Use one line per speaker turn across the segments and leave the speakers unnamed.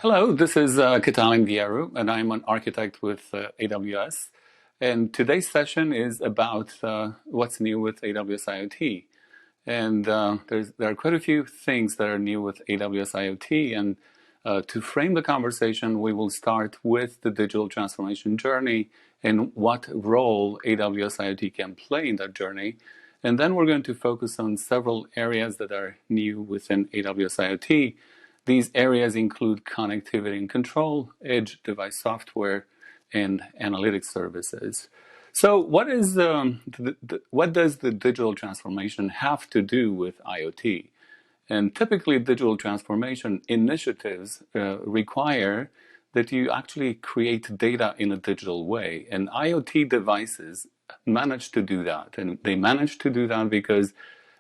Hello, this is Katalin Vieru, and I'm an architect with AWS. And today's session is about what's new with AWS IoT. And there are quite a few things that are new with AWS IoT. And to frame the conversation, we will start with the digital transformation journey and what role AWS IoT can play in that journey. And then we're going to focus on several areas that are new within AWS IoT. These areas include connectivity and control, edge device software, and analytics services. So what does the digital transformation have to do with IoT? And typically, digital transformation initiatives require that you actually create data in a digital way. And IoT devices manage to do that. And they manage to do that because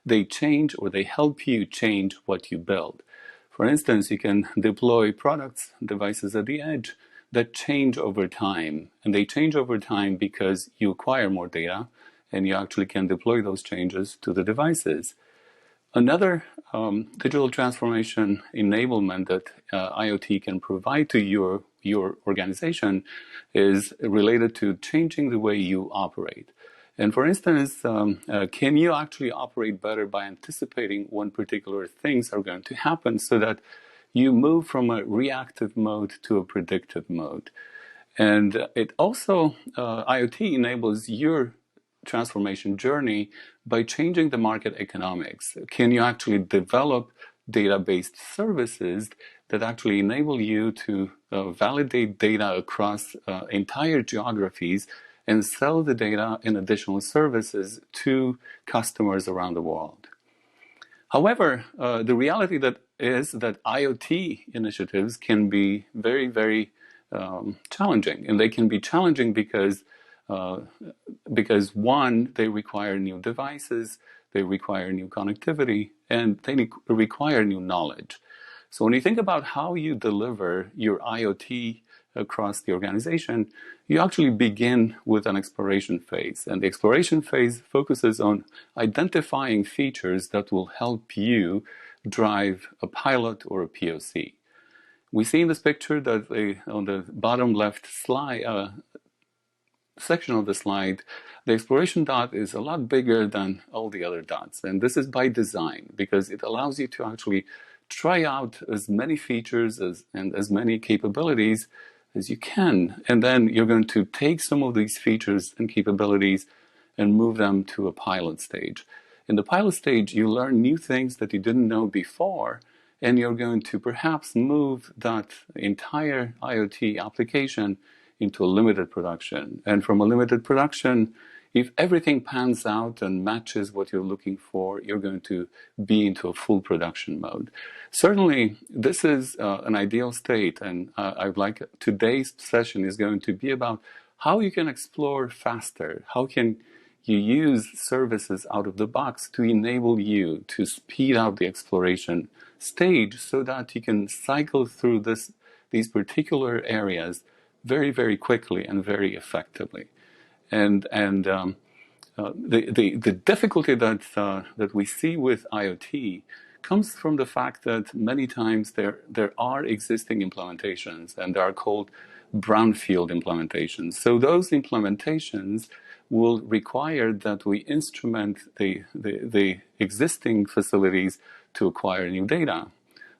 they change or they help you change what you build. For instance, you can deploy products, devices at the edge that change over time. And they change over time because you acquire more data and you actually can deploy those changes to the devices. Another digital transformation enablement that IoT can provide to your organization is related to changing the way you operate. And for instance, can you actually operate better by anticipating when particular things are going to happen so that you move from a reactive mode to a predictive mode? And it also, IoT enables your transformation journey by changing the market economics. Can you actually develop data-based services that actually enable you to validate data across entire geographies and sell the data and additional services to customers around the world? However, the reality is that IoT initiatives can be very, very challenging. And they can be challenging because one, they require new devices, they require new connectivity, and they require new knowledge. So when you think about how you deliver your IoT across the organization, you actually begin with an exploration phase. And the exploration phase focuses on identifying features that will help you drive a pilot or a POC. We see in this picture that on the bottom left slide, section of the slide, the exploration dot is a lot bigger than all the other dots. And this is by design because it allows you to actually try out as many features and as many capabilities as you can. And then you're going to take some of these features and capabilities and move them to a pilot stage. In the pilot stage, you learn new things that you didn't know before, and you're going to perhaps move that entire IoT application into a limited production. And from a limited production, if everything pans out and matches what you're looking for, you're going to be into a full production mode. Certainly, this is an ideal state, and I'd like today's session is going to be about how you can explore faster. How can you use services out of the box to enable you to speed up the exploration stage so that you can cycle through these particular areas very, very quickly and very effectively. And the difficulty that we see with IoT comes from the fact that many times there are existing implementations, and they are called brownfield implementations. So those implementations will require that we instrument the existing facilities to acquire new data.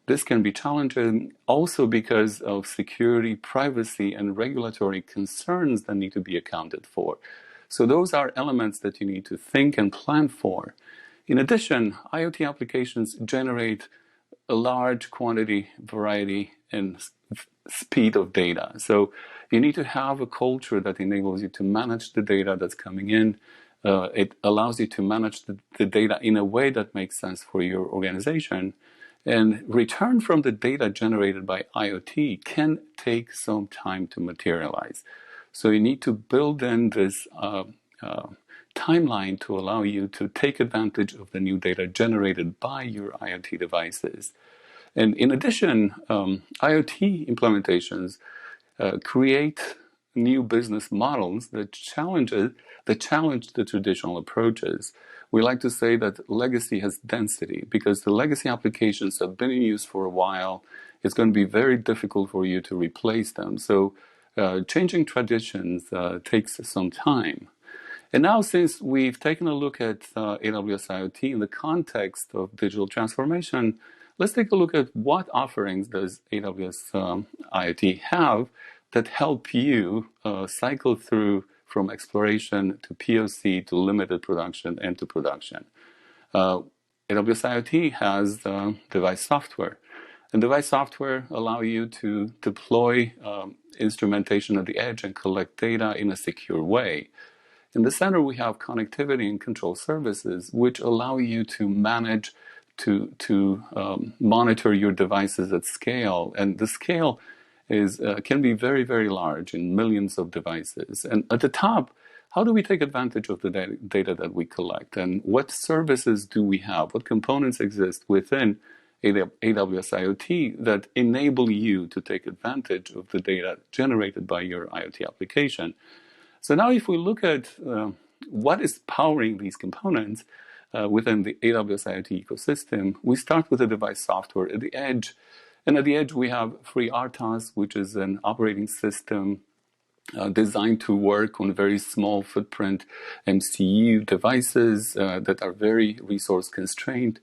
This can be challenging also because of security, privacy, and regulatory concerns that need to be accounted for. So those are elements that you need to think and plan for. In addition, IoT applications generate a large quantity, variety, and speed of data. So you need to have a culture that enables you to manage the data that's coming in. It allows you to manage the data in a way that makes sense for your organization. And return from the data generated by IoT can take some time to materialize. So you need to build in this timeline to allow you to take advantage of the new data generated by your IoT devices. And in addition, IoT implementations create new business models that challenge the traditional approaches. We like to say that legacy has density because the legacy applications have been in use for a while it's going to be very difficult for you to replace them. So changing traditions takes some time. And now, since we've taken a look at AWS IoT in the context of digital transformation, let's take a look at what offerings does AWS IoT have that help you cycle through from exploration to POC to limited production and to production. AWS IoT has device software. And device software allow you to deploy instrumentation at the edge and collect data in a secure way. In the center, we have connectivity and control services, which allow you to manage, to monitor your devices at scale. And the scale can be very, very large in millions of devices. And at the top, how do we take advantage of the data that we collect? And what services do we have? What components exist within AWS IoT that enable you to take advantage of the data generated by your IoT application? So now if we look at what is powering these components within the AWS IoT ecosystem, we start with the device software at the edge. And at the edge, we have FreeRTOS, which is an operating system designed to work on very small footprint MCU devices that are very resource constrained.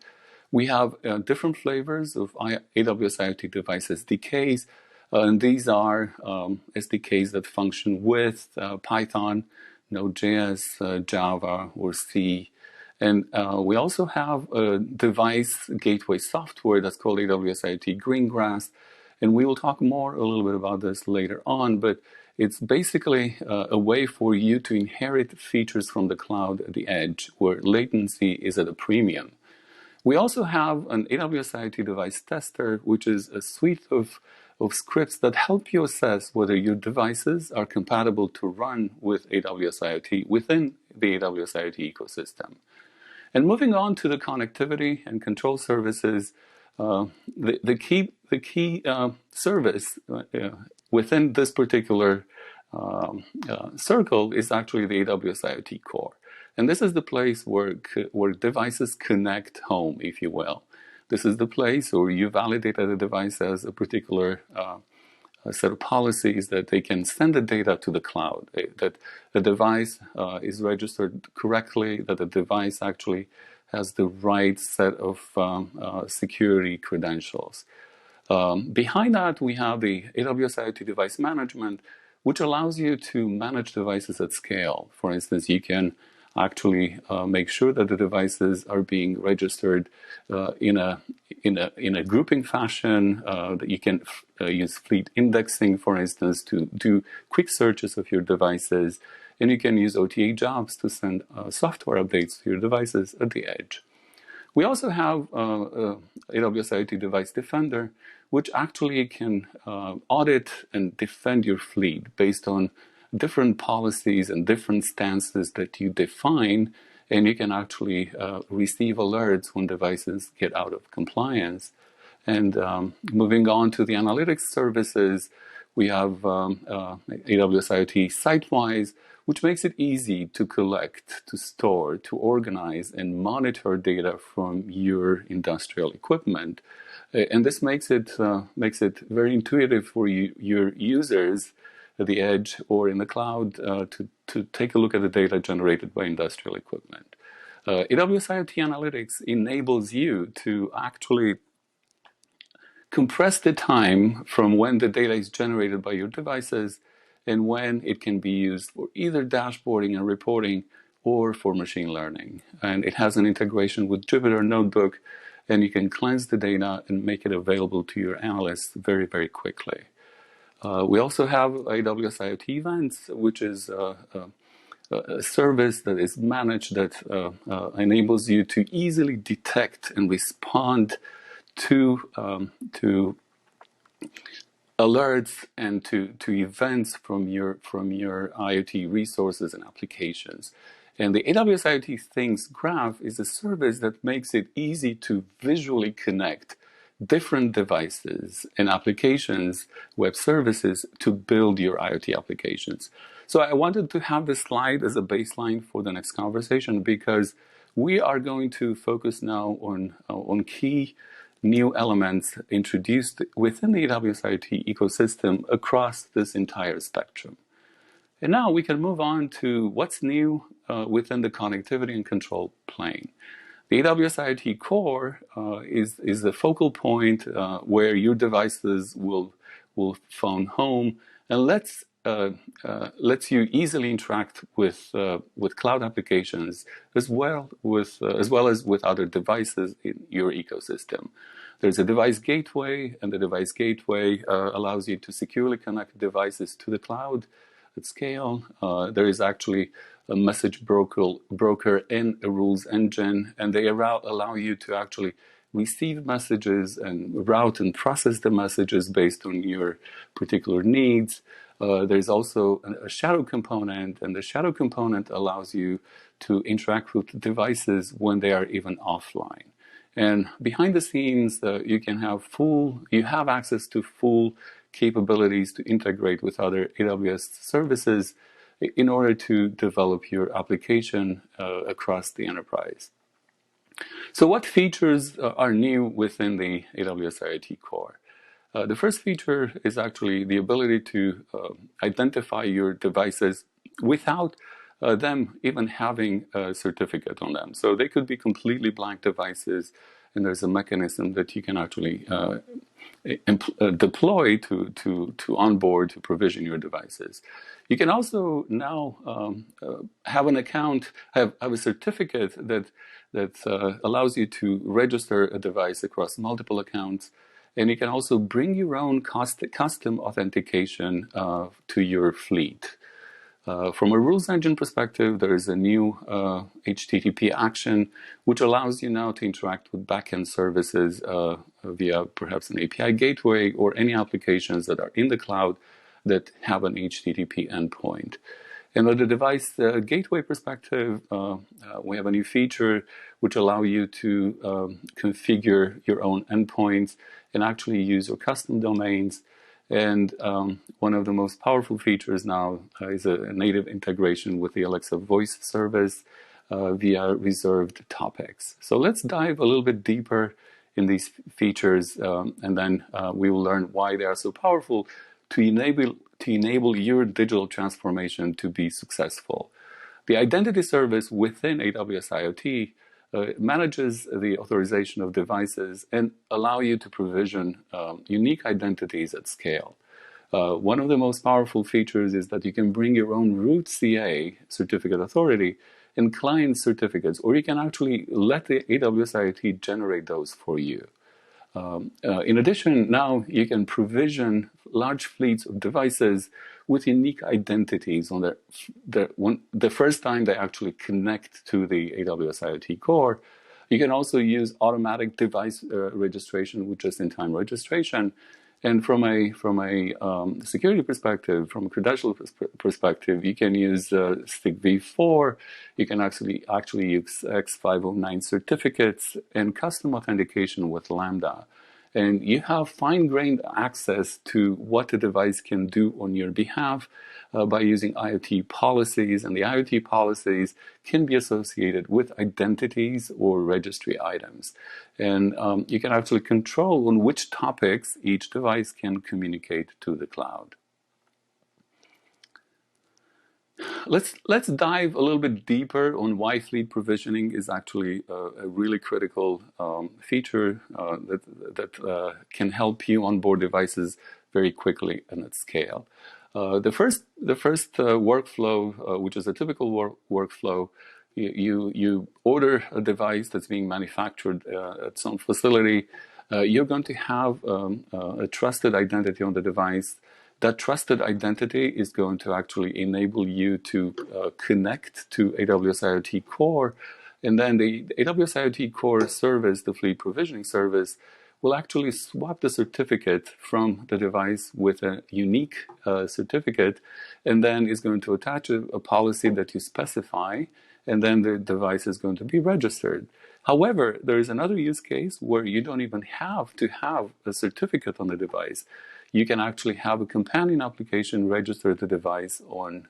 We have different flavors of AWS IoT device SDKs. And these are SDKs that function with Python, Node.js, Java, or C. And we also have a device gateway software that's called AWS IoT Greengrass. And we will talk more a little bit about this later on, but it's basically a way for you to inherit features from the cloud at the edge where latency is at a premium. We also have an AWS IoT device tester, which is a suite of scripts that help you assess whether your devices are compatible to run with AWS IoT within the AWS IoT ecosystem. And moving on to the connectivity and control services, the key service within this particular circle is actually the AWS IoT Core. And this is the place where devices connect home, if you will. This is the place where you validate that the device has a particular set of policies that they can send the data to the cloud, that the device is registered correctly, that the device actually has the right set of security credentials. Behind that, we have the AWS IoT device management, which allows you to manage devices at scale. For instance, you can actually make sure that the devices are being registered in a grouping fashion. That you can use fleet indexing, for instance, to do quick searches of your devices, and you can use OTA jobs to send software updates to your devices at the edge. We also have AWS IoT Device Defender, which actually can audit and defend your fleet based on different policies and different stances that you define, and you can actually receive alerts when devices get out of compliance. And moving on to the analytics services, we have AWS IoT Sitewise, which makes it easy to collect, to store, to organize, and monitor data from your industrial equipment. And this makes it very intuitive for your users at the edge or in the cloud to take a look at the data generated by industrial equipment. AWS IoT Analytics enables you to actually compress the time from when the data is generated by your devices and when it can be used for either dashboarding and reporting or for machine learning. And it has an integration with Jupyter Notebook, and you can cleanse the data and make it available to your analysts very, very quickly. We also have AWS IoT Events, which is a service that is managed that enables you to easily detect and respond to alerts and to events from your IoT resources and applications. And the AWS IoT Things Graph is a service that makes it easy to visually connect different devices and applications, web services, to build your IoT applications. So I wanted to have this slide as a baseline for the next conversation because we are going to focus now on key new elements introduced within the AWS IoT ecosystem across this entire spectrum. And now we can move on to what's new within the connectivity and control plane. The AWS IoT Core is the focal point where your devices will phone home and lets you easily interact with cloud applications as well as with other devices in your ecosystem. There's a device gateway, and the device gateway allows you to securely connect devices to the cloud at scale. There is actually a message broker and a rules engine, and they allow you to actually receive messages and route and process the messages based on your particular needs. There's also a shadow component, and the shadow component allows you to interact with devices when they are even offline. And behind the scenes, you have access to full capabilities to integrate with other AWS services in order to develop your application across the enterprise. So what features are new within the AWS IoT Core? The first feature is actually the ability to identify your devices without them even having a certificate on them. So they could be completely blank devices, and there's a mechanism that you can actually deploy to onboard, to provision your devices. You can also now have an account, have a certificate that allows you to register a device across multiple accounts, and you can also bring your own custom authentication to your fleet. From a rules engine perspective, there is a new HTTP action, which allows you now to interact with backend services via perhaps an API gateway or any applications that are in the cloud that have an HTTP endpoint. And on the device gateway perspective, we have a new feature which allows you to configure your own endpoints and actually use your custom domains. And one of the most powerful features now is a native integration with the Alexa voice service via reserved topics. So let's dive a little bit deeper in these features, and then we will learn why they are so powerful to enable your digital transformation to be successful. The identity service within AWS IoT manages the authorization of devices and allow you to provision unique identities at scale. One of the most powerful features is that you can bring your own root CA, certificate authority, and client certificates, or you can actually let the AWS IoT generate those for you. In addition, now you can provision large fleets of devices with unique identities on the first time they actually connect to the AWS IoT Core. You can also use automatic device registration with just-in-time registration. And from a security perspective, from a credential perspective, you can use Stick v4. You can actually use X509 certificates and custom authentication with Lambda. And you have fine-grained access to what the device can do on your behalf by using IoT policies. And the IoT policies can be associated with identities or registry items. And you can actually control on which topics each device can communicate to the cloud. Let's dive a little bit deeper on why fleet provisioning is actually a really critical feature that can help you onboard devices very quickly and at scale. The first workflow, which is a typical workflow, you order a device that's being manufactured at some facility. You're going to have a trusted identity on the device. That trusted identity is going to actually enable you to connect to AWS IoT Core. And then the AWS IoT Core service, the fleet provisioning service, will actually swap the certificate from the device with a unique certificate, and then is going to attach a policy that you specify, and then the device is going to be registered. However, there is another use case where you don't even have to have a certificate on the device. you can actually have a companion application register the device on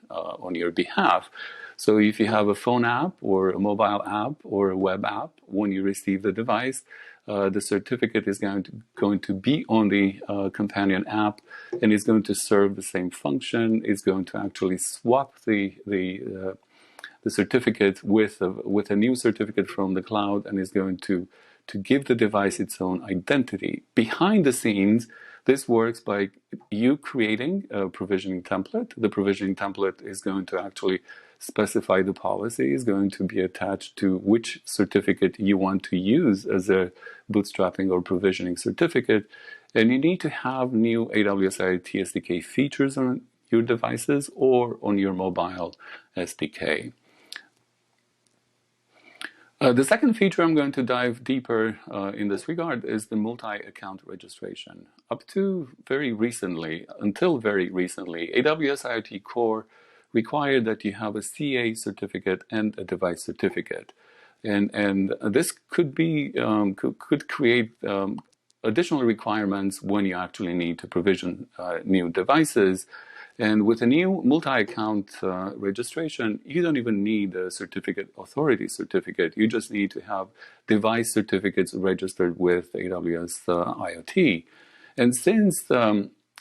your behalf. So if you have a phone app or a mobile app or a web app, when you receive the device, the certificate is going to be on the companion app, and is going to serve the same function. It's going to actually swap the certificate with a new certificate from the cloud, and is going to give the device its own identity. Behind the scenes, this works by you creating a provisioning template. The provisioning template is going to actually specify the policy, is going to be attached to which certificate you want to use as a bootstrapping or provisioning certificate. And you need to have new AWS IoT SDK features on your devices or on your mobile SDK. The second feature I'm going to dive deeper in this regard is the multi-account registration. Until very recently, AWS IoT Core required that you have a CA certificate and a device certificate, and this could create additional requirements when you actually need to provision new devices. And with a new multi-account registration, you don't even need a authority certificate. You just need to have device certificates registered with AWS IoT. And since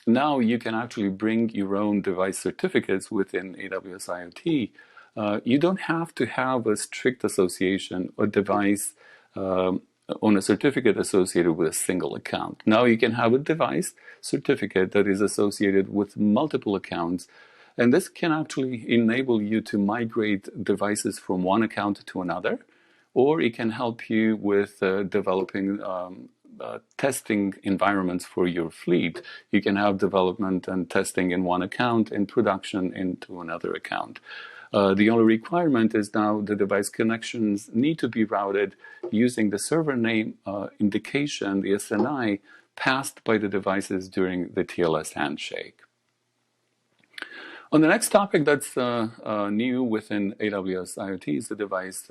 now you can actually bring your own device certificates within AWS IoT, you don't have to have a strict association or device on a certificate associated with a single account. Now you can have a device certificate that is associated with multiple accounts, and this can actually enable you to migrate devices from one account to another, or it can help you with developing testing environments for your fleet. You can have development and testing in one account and production into another account. The only requirement is now the device connections need to be routed using the server name indication, the SNI, passed by the devices during the TLS handshake. On the next topic that's new within AWS IoT is the device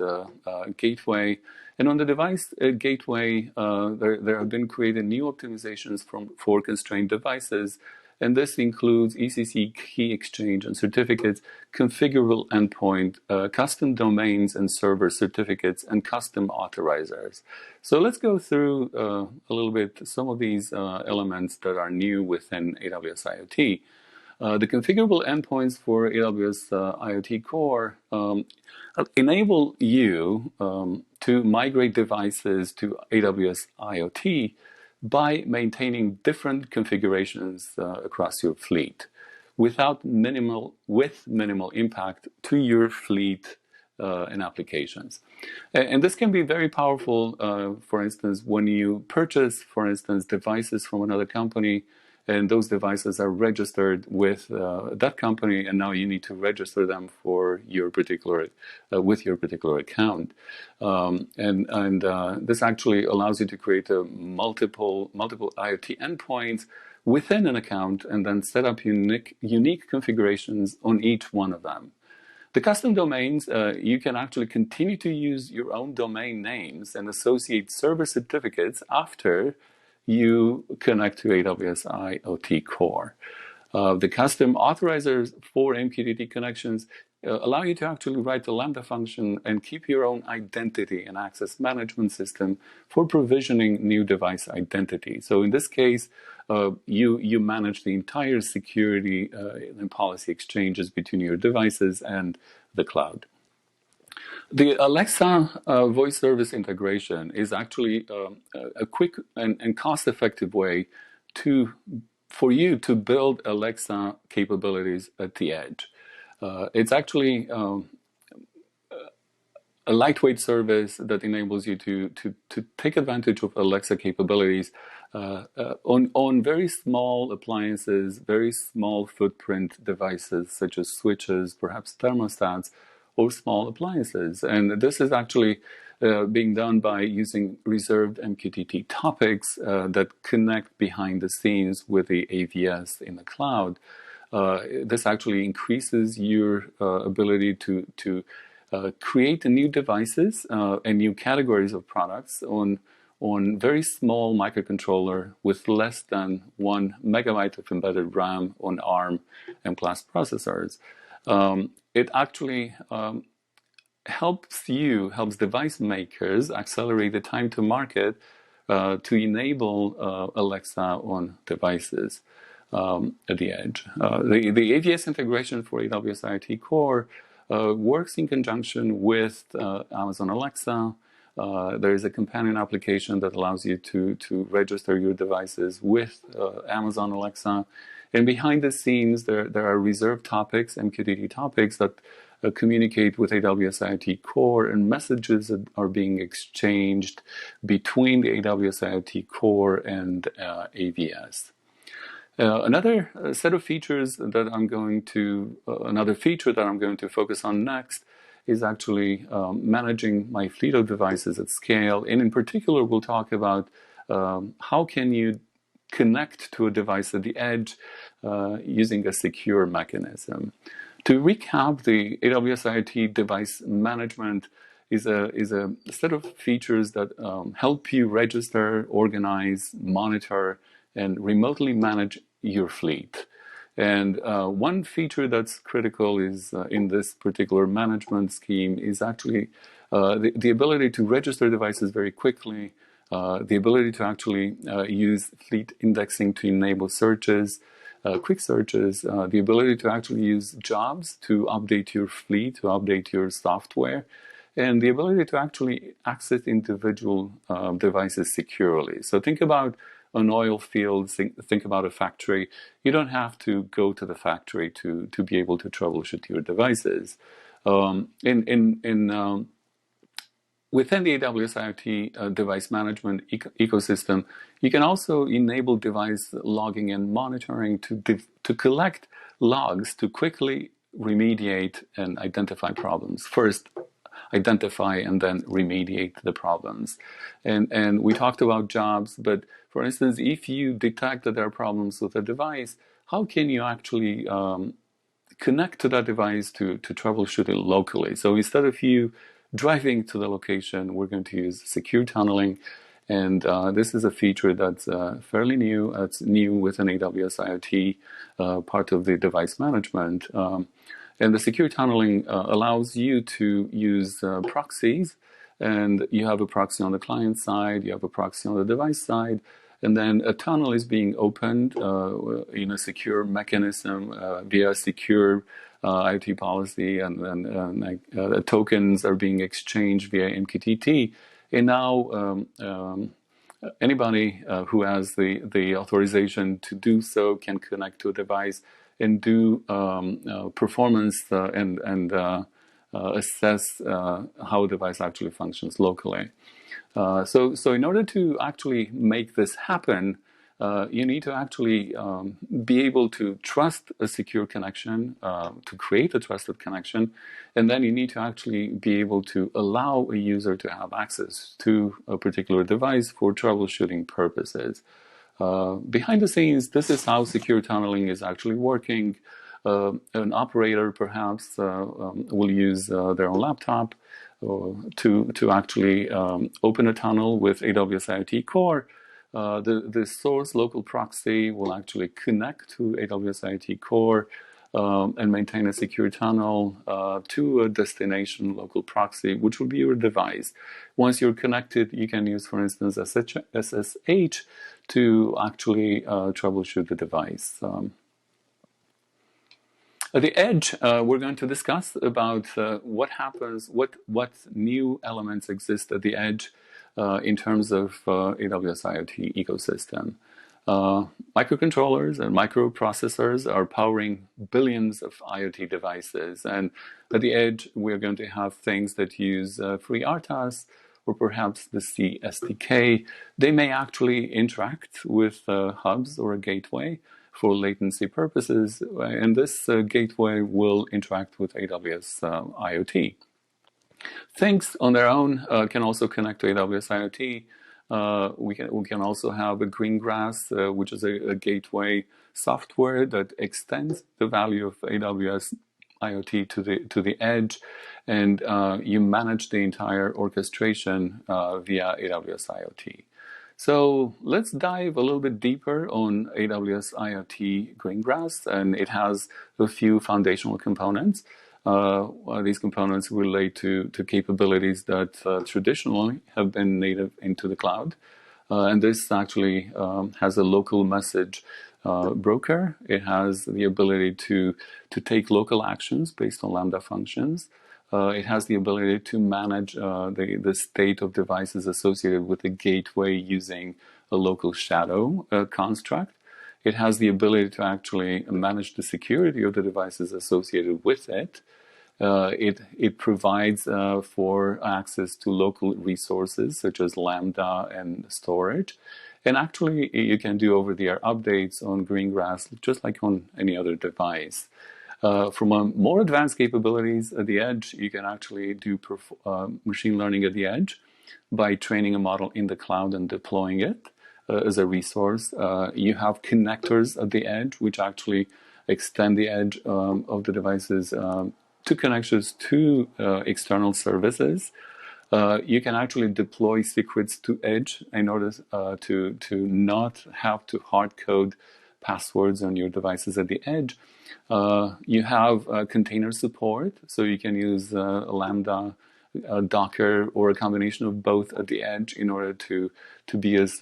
gateway. And on the device gateway, there have been created new optimizations for constrained devices. And this includes ECC key exchange and certificates, configurable endpoint, custom domains and server certificates, and custom authorizers. So let's go through a little bit some of these elements that are new within AWS IoT. The configurable endpoints for AWS IoT Core enable you to migrate devices to AWS IoT by maintaining different configurations across your fleet with minimal impact to your fleet and applications. And this can be very powerful, for instance, when you purchase, for instance, devices from another company, and those devices are registered with that company, and now you need to register them for your particular with your particular account. This actually allows you to create multiple IoT endpoints within an account, and then set up unique configurations on each one of them. The custom domains, you can actually continue to use your own domain names and associate server certificates after you connect to AWS IoT Core. The custom authorizers for MQTT connections allow you to actually write the Lambda function and keep your own identity and access management system for provisioning new device identity. So in this case, you manage the entire security and policy exchanges between your devices and the cloud. The Alexa voice service integration is actually a quick and cost-effective way for you to build Alexa capabilities at the edge. It's actually a lightweight service that enables you to take advantage of Alexa capabilities on very small appliances, very small footprint devices such as switches, perhaps thermostats, or small appliances. And this is actually being done by using reserved MQTT topics that connect behind the scenes with the AVS in the cloud. This actually increases your ability to create new devices and new categories of products on on very small microcontroller with less than 1 MB of embedded RAM on ARM and class processors. It actually helps device makers accelerate the time to market to enable Alexa on devices at the edge. The AVS integration for AWS IoT Core works in conjunction with Amazon Alexa. There is a companion application that allows you to register your devices with Amazon Alexa. And behind the scenes, there are reserved topics, MQTT topics, that communicate with AWS IoT Core, and messages that are being exchanged between the AWS IoT Core and AVS. Another set of features that another feature that I'm going to focus on next is actually managing my fleet of devices at scale. And in particular, we'll talk about how can you connect to a device at the edge using a secure mechanism. To recap, the AWS IoT device management is a set of features that help you register, organize, monitor, and remotely manage your fleet. And one feature that's critical is in this particular management scheme is actually the ability to register devices very quickly, the ability to actually use fleet indexing to enable searches, quick searches, the ability to actually use jobs to update your fleet, to update your software, and the ability to actually access individual devices securely. So think about an oil field, think about a factory. You don't have to go to the factory to be able to troubleshoot your devices. Within the AWS IoT device management ecosystem, you can also enable device logging and monitoring to collect logs to quickly remediate and identify problems. First, identify and then remediate the problems. And we talked about jobs, but for instance, if you detect that there are problems with a device, how can you actually connect to that device to troubleshoot it locally? So instead of you driving to the location, we're going to use secure tunneling. And this is a feature that's fairly new. It's new within AWS IoT, part of the device management. And the secure tunneling allows you to use proxies. And you have a proxy on the client side, you have a proxy on the device side, and then a tunnel is being opened in a secure mechanism via a secure IoT policy, and tokens are being exchanged via MQTT. And now anybody who has the authorization to do so can connect to a device and do performance and assess how a device actually functions locally. So in order to actually make this happen, you need to actually be able to trust a secure connection, to create a trusted connection, and then you need to actually be able to allow a user to have access to a particular device for troubleshooting purposes. Behind the scenes, this is how secure tunneling is actually working. An operator perhaps will use their own laptop to actually open a tunnel with AWS IoT Core. The source local proxy will actually connect to AWS IoT Core and maintain a secure tunnel to a destination local proxy, which will be your device. Once you're connected, you can use, for instance, SSH to actually troubleshoot the device. At the edge, we're going to discuss about what happens, what new elements exist at the edge in terms of AWS IoT ecosystem. Microcontrollers and microprocessors are powering billions of IoT devices. And at the edge, we're going to have things that use FreeRTOS or perhaps the C SDK. They may actually interact with hubs or a gateway for latency purposes, and this gateway will interact with AWS IoT. Things on their own can also connect to AWS IoT. We can also have a Greengrass, which is a gateway software that extends the value of AWS IoT to the edge, and you manage the entire orchestration via AWS IoT. So let's dive a little bit deeper on AWS IoT Greengrass, and it has a few foundational components. These components relate to capabilities that traditionally have been native into the cloud. And this actually has a local message broker. It has the ability to take local actions based on Lambda functions. It has the ability to manage the state of devices associated with the gateway using a local shadow construct. It has the ability to actually manage the security of the devices associated with it. It provides for access to local resources such as Lambda and storage. And actually, you can do over-the-air updates on Greengrass just like on any other device. From more advanced capabilities at the edge, you can actually do machine learning at the edge by training a model in the cloud and deploying it as a resource. You have connectors at the edge, which actually extend the edge of the devices to connections to external services. You can actually deploy secrets to edge in order to not have to hard code passwords on your devices at the edge. You have container support, so you can use Lambda, Docker, or a combination of both at the edge in order to be as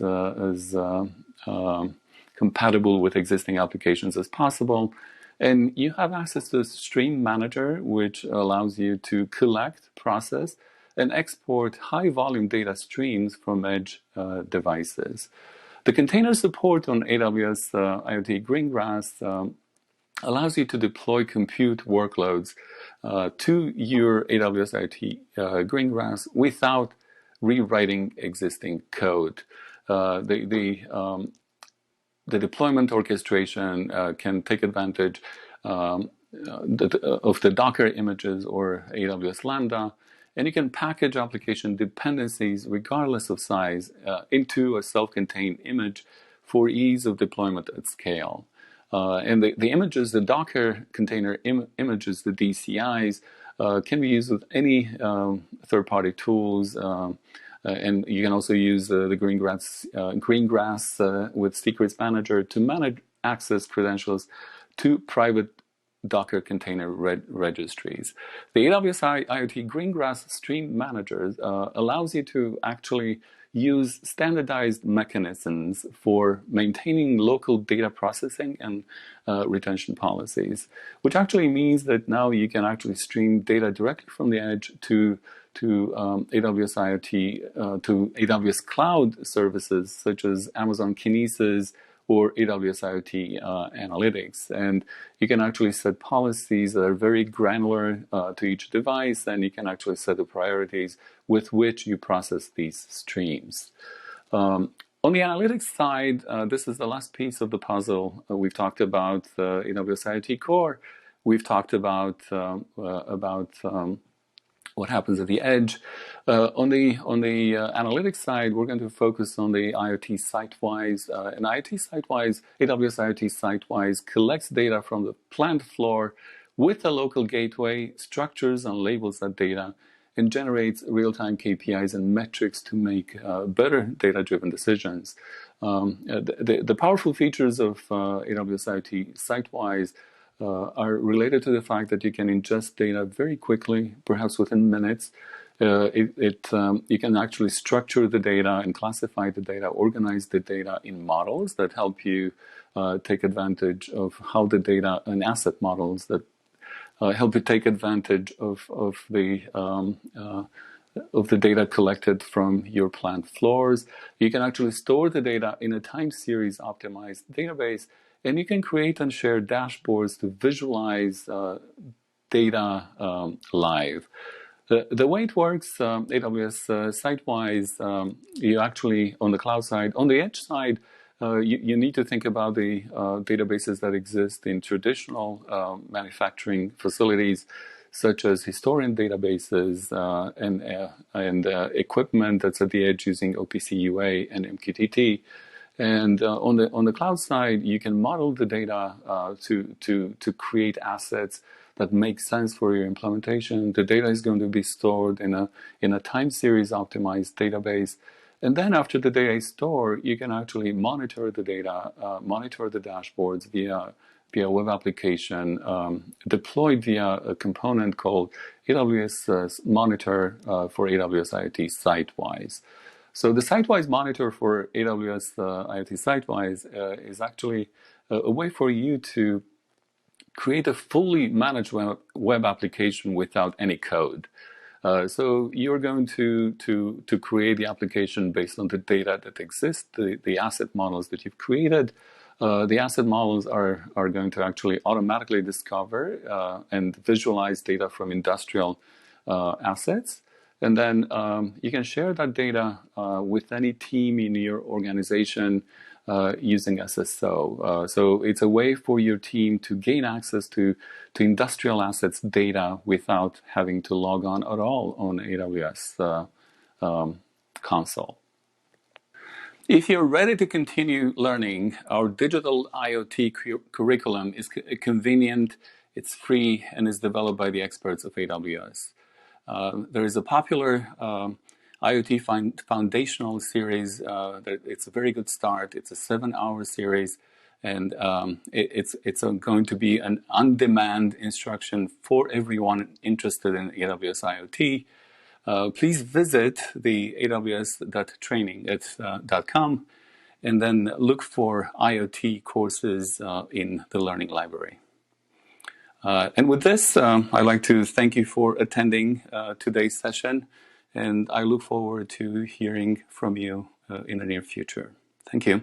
compatible with existing applications as possible. And you have access to a stream manager, which allows you to collect, process, and export high-volume data streams from edge devices. The container support on AWS IoT Greengrass allows you to deploy compute workloads to your AWS IoT Greengrass without rewriting existing code. The deployment orchestration can take advantage of the Docker images or AWS Lambda, and you can package application dependencies regardless of size into a self-contained image for ease of deployment at scale. And the images, the Docker container images, the DCIs, can be used with any third-party tools. And you can also use the Greengrass with Secrets Manager to manage access credentials to private Docker container registries. The AWS IoT Greengrass Stream Manager allows you to actually use standardized mechanisms for maintaining local data processing and retention policies, which actually means that now you can actually stream data directly from the edge to AWS IoT, to AWS cloud services such as Amazon Kinesis or AWS IoT Analytics. And you can actually set policies that are very granular to each device, and you can actually set the priorities with which you process these streams. On the analytics side, this is the last piece of the puzzle. We've talked about AWS IoT Core. We've talked about what happens at the edge. On the analytics side, we're going to focus on the IoT Sitewise. And IoT Sitewise, AWS IoT Sitewise collects data from the plant floor with a local gateway, structures and labels that data, and generates real-time KPIs and metrics to make better data-driven decisions. The powerful features of AWS IoT Sitewise are related to the fact that you can ingest data very quickly, perhaps within minutes. You can actually structure the data and classify the data, organize the data in models that help you take advantage of how the data and asset models that help you take advantage of the data collected from your plant floors. You can actually store the data in a time series optimized database, and you can create and share dashboards to visualize data live. The way it works, AWS Sitewise, you actually, on the cloud side, on the edge side, you need to think about the databases that exist in traditional manufacturing facilities, such as historian databases and equipment that's at the edge using OPC UA and MQTT. And on the cloud side, you can model the data to create assets that make sense for your implementation. The data is going to be stored in a time series optimized database. And then after the data is stored, you can actually monitor the data, monitor the dashboards via web application, deployed via a component called AWS Monitor for AWS IoT Sitewise. So the Sitewise Monitor for AWS IoT Sitewise is actually a way for you to create a fully managed web application without any code. So you're going to create the application based on the data that exists, the asset models that you've created. The asset models are going to actually automatically discover and visualize data from industrial assets. And then you can share that data with any team in your organization using SSO. So it's a way for your team to gain access to industrial assets data without having to log on at all on AWS console. If you're ready to continue learning, our digital IoT curriculum is convenient, it's free, and is developed by the experts of AWS. There is a popular IoT foundational series. It's a very good start. It's a 7-hour series, and it's going to be an on-demand instruction for everyone interested in AWS IoT. Please visit the aws.training.com and then look for IoT courses in the Learning Library. And with this, I'd like to thank you for attending today's session, and I look forward to hearing from you in the near future. Thank you.